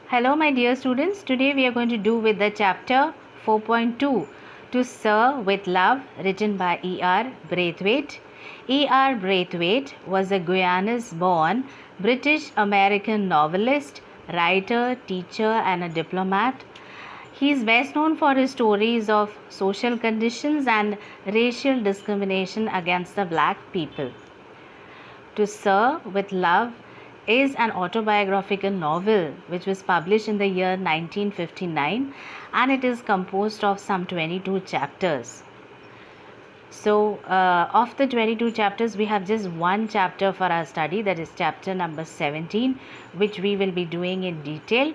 Hello my dear students, today we are going to do with the chapter 4.2 To Sir with Love, written by E.R. Braithwaite. E.R. Braithwaite was a Guyanese-born British-American novelist, writer, teacher and a diplomat. He is best known for his stories of social conditions and racial discrimination against the black people. To Sir with Love is an autobiographical novel which was published in the year 1959 and it is composed of some 22 chapters. So, of the 22 chapters, we have just one chapter for our study, that is chapter number 17, which we will be doing in detail.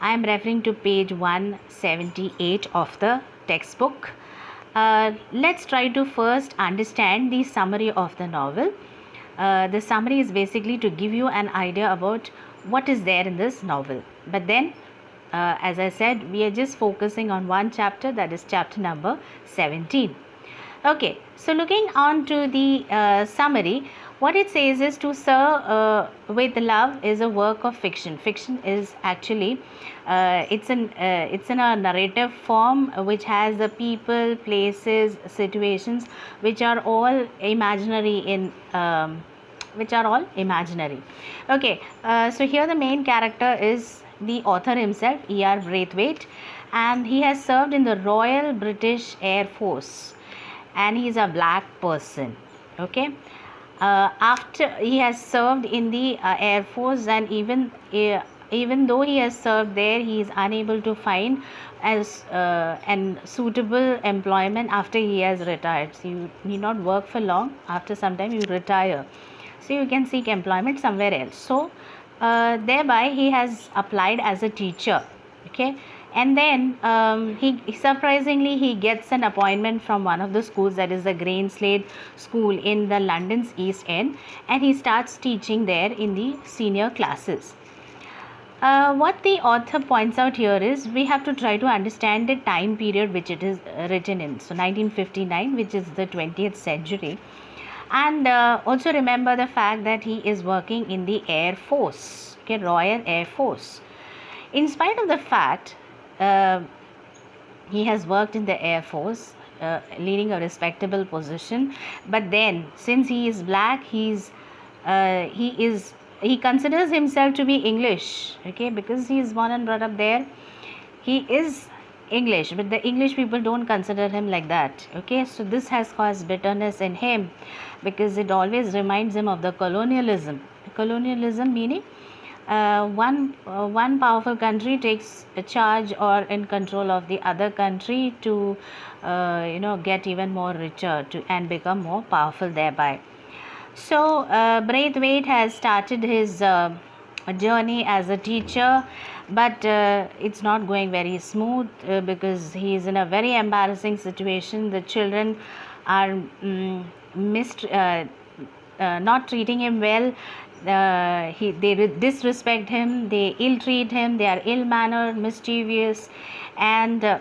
I am referring to page 178 of the textbook. Let's try to first understand the summary of the novel. The summary is basically to give you an idea about what is there in this novel. But then, as I said, we are just focusing on one chapter, that is chapter number 17. Okay, so looking on to the summary, what it says is To Sir with Love is a work of fiction. Fiction is actually, it's in a narrative form which has the people, places, situations which are all imaginary Okay, so here the main character is the author himself, E.R. Braithwaite, and he has served in the Royal British Air Force and he is a black person. Okay, after he has served in the Air Force, and even though he has served there, he is unable to find as an suitable employment after he has retired. So you need not work for long. After some time you retire, so you can seek employment somewhere else. So thereby he has applied as a teacher. Okay, and then he surprisingly he gets an appointment from one of the schools, that is the Grainsleigh School in the London's East End, and he starts teaching there in the senior classes. What the author points out here is we have to try to understand the time period which it is written in. So 1959, which is the 20th century, and also remember the fact that he is working in the Air Force, okay, Royal Air Force. In spite of the fact he has worked in the Air Force, leading a respectable position, but then since he is black, he considers himself to be English, okay, because he is born and brought up there. He is English, but the English people don't consider him like that. Okay, so this has caused bitterness in him because it always reminds him of the colonialism. Colonialism meaning one powerful country takes a charge or in control of the other country to get even more richer and become more powerful thereby. So Braithwaite has started his journey as a teacher, but it's not going very smooth because he is in a very embarrassing situation. The children are not treating him well. They disrespect him, they ill treat him, they are ill-mannered, mischievous, and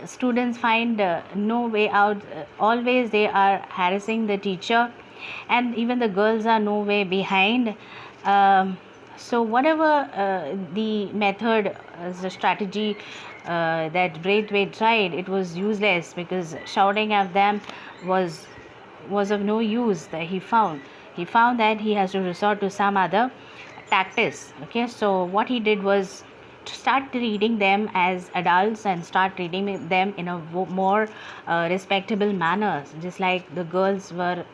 students find no way out. Always they are harassing the teacher, and even the girls are no way behind. So whatever the method, the strategy that Braithwaite tried, it was useless because shouting at them was of no use. That he found that he has to resort to some other tactics. Okay, so what he did was to start treating them as adults and start treating them in a more respectable manner, just like the girls were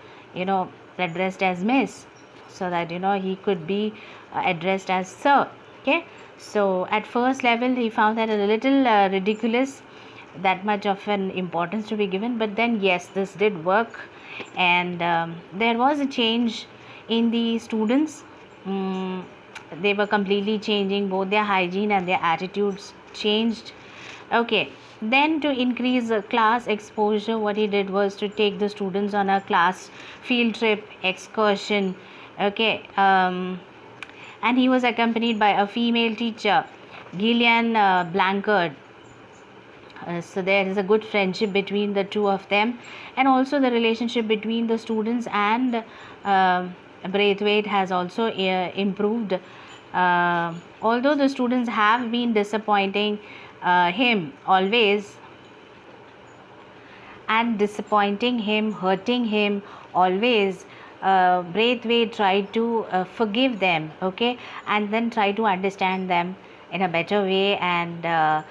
addressed as miss, so that he could be addressed as sir. Okay, so at first level he found that a little ridiculous, that much of an importance to be given, but then yes, this did work, and there was a change in the students. They were completely changing, both their hygiene and their attitudes changed. Okay, then to increase class exposure, what he did was to take the students on a class field trip excursion. Okay, and he was accompanied by a female teacher, Gillian Blanchard. So there is a good friendship between the two of them, and also the relationship between the students and Braithwaite has also improved Although the students have been disappointing him always, and disappointing him, hurting him always, Braithwaite tried to forgive them, okay, and then try to understand them in a better way. And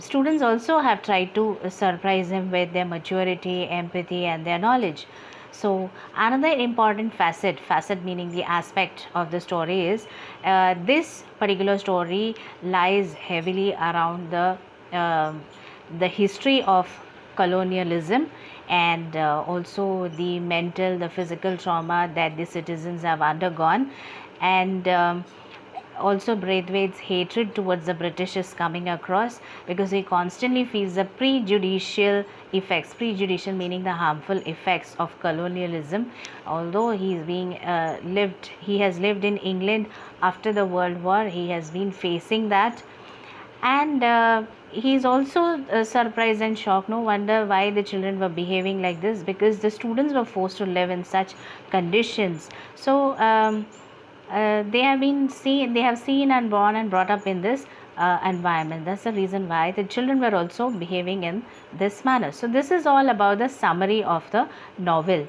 students also have tried to surprise him with their maturity, empathy, and their knowledge. So another important facet meaning the aspect of the story is, this particular story lies heavily around the history of colonialism, and also the mental, the physical trauma that the citizens have undergone. And also Braithwaite's hatred towards the British is coming across, because he constantly feels the prejudicial effects, prejudicial meaning the harmful effects of colonialism. Although he has lived in England after the World War, he has been facing that. And he is also surprised and shocked. No wonder why the children were behaving like this, because the students were forced to live in such conditions. So they have seen and born and brought up in this environment. That's the reason why the children were also behaving in this manner. So this is all about the summary of the novel.